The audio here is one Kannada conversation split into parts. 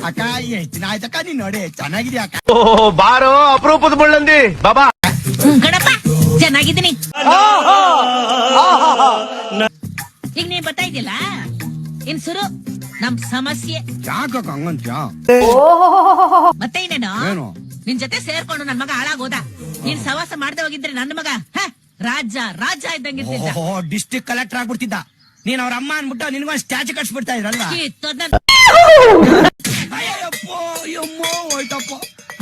ಅಕ್ಕ ಎಷ್ಟ್ ದಿನ ಆಯ್ತಕ್ಕ ನೀನ್ ನೋಡಿ ಚೆನ್ನಾಗಿದ್ಯಾ ಅಕ್ಕ. ಓ ಬಾರೋ ಅಪರೂಪದ ಮುಳ್ಳಂದಿ ಬಾಬಾ. ಗಣಪ ಚೆನ್ನಾಗಿದ್ದೀನಿ. ಈಗ ನೀ ಬರ್ತಾ ಇದೆಯಲ್ಲ ಇನ್ ಶುರು ನಮ್ ಸಮಸ್ಯೆ. ಯಾಕಕ್ಕ ಹಂಗಂತ ಮತ್ತೆ ಇನ್ನೇನು ಏನು ನಿನ್ ಜೊತೆ ಸೇರ್ಕೊಂಡು ನನ್ ಮಗ ಹಾಳಾಗೋದ. ನೀನ್ ಸವಾಸ ಮಾಡ್ದೆ ಹೋಗಿದ್ರೆ ನನ್ನ ಮಗ ರಾಜ ರಾಜ ಇದ್ದಂಗಿರ್ತಿದ್ದ. District collector ಆಗ್ಬಿಡ್ತಿದ್ದ. ನೀನ್ ಅವ್ರ ಅಮ್ಮ ಅನ್ಬಿಟ್ಟು ನಿನ್ಗೊಂದ್ ಸ್ಟ್ಯಾಚು ಕಟ್ಸ್ಬಿಡ್ತಾ ಇದ್ರಲ್ಲ. ಹೋಯ್ತಪ್ಪ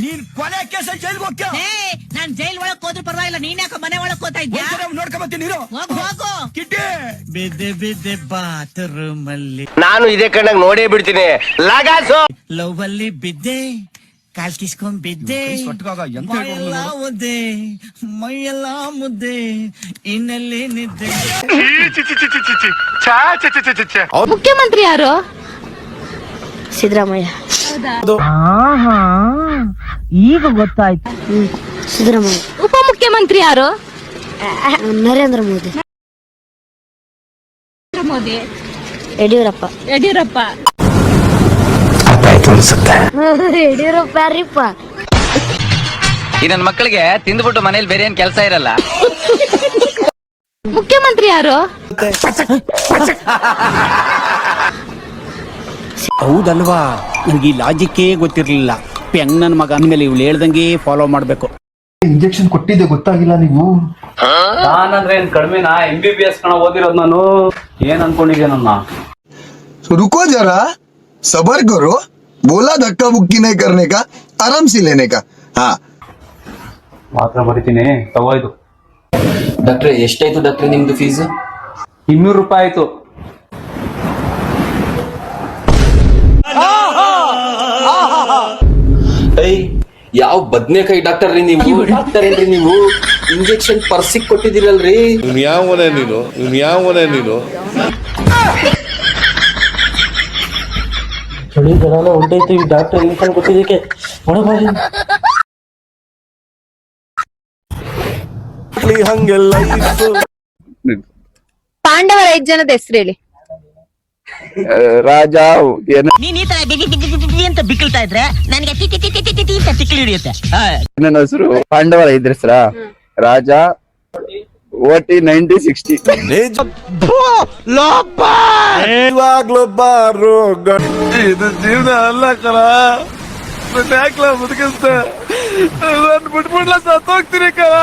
ನೀನ್ ಕೊಲೆ ಕೇಸ ಜೈಲ್ಗೆ ಹೋಗ್ತೀಯ. ನಾನ್ ಜೈಲ್ ಒಳಗ್ ಹೋದ್ರು ಪರವಾಗಿಲ್ಲ, ನೀನ್ ಯಾಕ ಮನೆ ಒಳಗ್ ಹೋಗ್ತಾ ಇದ್ಯಾ? ನೋಡ್ಕೊಂಬತ್ತೀನಿ ನೀರು. ಹೋಗು ಹೋಗು. ಕಿಟ್ಟಿ ಬಿದ್ದೆ ಬಿದ್ದೆ ಬಾತ್ರೂಮ್ ಅಲ್ಲಿ ನಾನು ಇದೇ ಕಣ್ಣಾಗ ನೋಡೇ ಬಿಡ್ತೀನಿ. ಲಗಾಸು ಲವ್ ಅಲ್ಲಿ ಬಿದ್ದೆ, ಕಾಲ್ ಕಿಸ್ಕೊಂಡ್ ಬಿದ್ದೆ, ಮೈಯೆಲ್ಲ ಮುದ್ದೆ ಮೈಯೆಲ್ಲ ಮುದ್ದೆ ಇನ್ನಲ್ಲಿ ನಿದ್ದೆ. ಮುಖ್ಯಮಂತ್ರಿ ಯಾರು? ಸಿದ್ದರಾಮಯ್ಯ. ಈಗ ಗೊತ್ತಾಯ್ತು. ಸಿದ್ದರಾಮಯ್ಯ. ಉಪಮುಖ್ಯಮಂತ್ರಿ ಯಾರು? ನರೇಂದ್ರ ಮೋದಿ. ಮೋದಿ. ಯಡಿಯೂರಪ್ಪ. ಯಡಿಯೂರಪ್ಪ. ಯಡಿಯೂರಪ್ಪ ಯಾರಿಪ್ಪ? ಈ ನನ್ನ ಮಕ್ಕಳಿಗೆ ತಿಂದ್ಬಿಟ್ಟು ಮನೇಲಿ ಬೇರೆ ಏನ್ ಕೆಲಸ ಇರಲ್ಲ. ಮುಖ್ಯಮಂತ್ರಿ ಯಾರು? ಹೌದಲ್ವಾ, ನನಗೆ ಈ ಲಾಜಿಕ್ಕೇ ಗೊತ್ತಿರ್ಲಿಲ್ಲ. ಹೆಂಗ್ ನನ್ ಮಗ ಅಂದ್ಮೇಲೆ ಇವಳು ಹೇಳ್ದಂಗೆ ಫಾಲೋ ಮಾಡ್ಬೇಕು. ಇಂಜೆಕ್ಷನ್ ಕೊಟ್ಟಿದ್ದೆ ಗೊತ್ತಾಗಿಲ್ಲ ನೀವು? ನಾನಂದ್ರೆ ಏನ್ ಕಡಿಮೆನಾ? MBBS ಕಣ ಓದಿರೋದು ನಾನು. ಏನ್ ಅನ್ಕೊಂಡಿದ್ಯಾ ನನ್ನ? रुको जरा सबर करो, बोला धक्का मुक्की नहीं करने का, आराम से लेने का. हाँ ಮಾತ್ರ ಬರಿತೀನಿ, ತಗೋಯ್ತು. ಡಾಕ್ಟ್ರೆ ಎಷ್ಟಾಯ್ತು ಡಾಕ್ಟ್ರೆ ನಿಮ್ದು ಫೀಸ್? 200 ರೂಪಾಯಿ ಆಯ್ತು. ಯಾವ ಬದ್ನೇಕಾಯಿ ಡಾಕ್ಟರ್ ರೀ ನೀವು? ಡಾಕ್ಟರ್ ಏನ್ರಿ ನೀವು? ಇಂಜೆಕ್ಷನ್ ಪರ್ಸಿಗ್ ಕೊಟ್ಟಿದ್ದೀರಲ್ರಿ. ಯಾವನೇ ನೀನು ಚಳಿ ಜನ ಹೊಂಟೈತಿ. ಡಾಕ್ಟರ್ ಇಂಜೆಕ್ಷನ್ ಕೊಟ್ಟಿದ್ದಕ್ಕೆ ಪಾಂಡವರ 5 ಜನದ ಹೆಸರು ಹೇಳಿ. ರಾಜ ನೀನ್ ಈ ತರ ಬಿಗಿ ಬಿಗಿ ಬಿಗಿ ಅಂತ ಬಿಕ್ಕಳ್ತಾ ಇದ್ರೆ ನನಗೆ T T T T T T ಅಂತ ತಿಕ್ಲಿ ಹಿಡಿಯುತ್ತೆ. ನನ್ನ ಹೆಸರು ಪಾಂಡವರ ಇದ್ರ ಹೆಸರ ರಾಜ ಓಟಿ 9060. ಇವಾಗ್ಲೂ ಬಾರೋ ಇದು ಜೀವನ ಅಲ್ಲ ಕಲ. ಯಾಕ್ಲ ಬದುಕಿಸ್ತ ಬಿಟ್ಬಿಡ್ಲ ಸತ್ತೋಗ್ತೀನಿ ಕಲ.